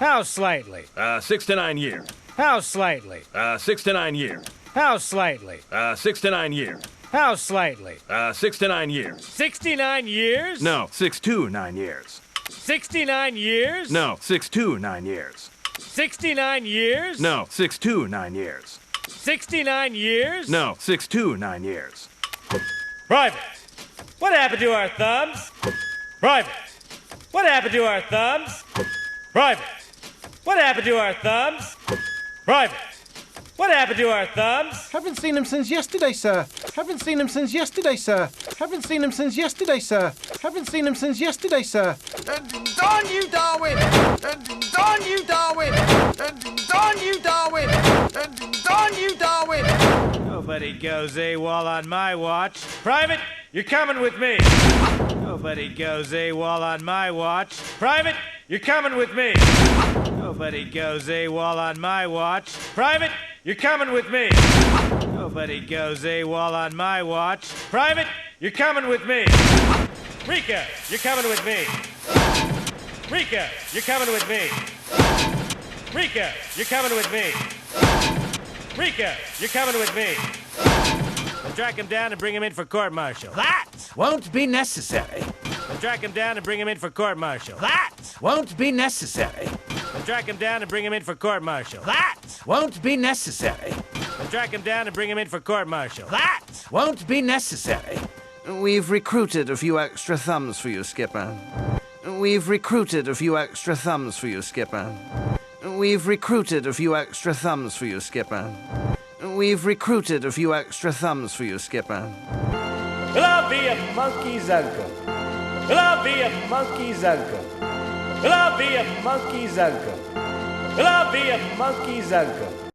How slightly? 6 to 9 years. How slightly? 6 to 9 years. How slightly? 6 to 9 years. How slightly? 6 to 9 years. 69 years? No, 6 to 9 years. 69 years? No, 6 to 9 years. 69 years? No, 6 to 9 years. 69 years? No, 6 to 9 years. Private, what happened to our thumbs? Private, what happened to our thumbs? Private, what happened to our thumbs? Private, what happened to our thumbs? Haven't seen him since yesterday, sir. Haven't seen him since yesterday, sir. Haven't seen him since yesterday, sir. Haven't seen him since yesterday, sir. Darn you, Darwin! Darn you, Darwin! Darn you, Darwin! Darn you, Darwin! Nobody goes AWOL on my watch. Private, you're coming with me. Nobody goes AWOL on my watch. Private, you're coming with me. Nobody goes AWOL on my watch. Private, you're coming with me. Nobody goes AWOL on my watch. Private, you're coming with me. Rika, you're coming with me. Rika, you're coming with me. Rika, you're coming with me. Rika, you're coming with me. We'll track him down and bring him in for court-martial. That won't be necessary. We'll track him down and bring him in for court-martial. That won't be necessary. We'll track him down and bring him in for court-martial. That won't be necessary. We'll track him down and bring him in for court-martial. That won't be necessary. We've recruited a few extra thumbs for you, Skipper. We've recruited a few extra thumbs for you, Skipper. We've recruited a few extra thumbs for you, Skipper. We've recruited a few extra thumbs for you, Skipper. Well, I'll be a monkey's uncle. Well, I'll be a monkey's uncle. Well, I'll be a monkey's uncle. Well, I'll be a monkey's uncle.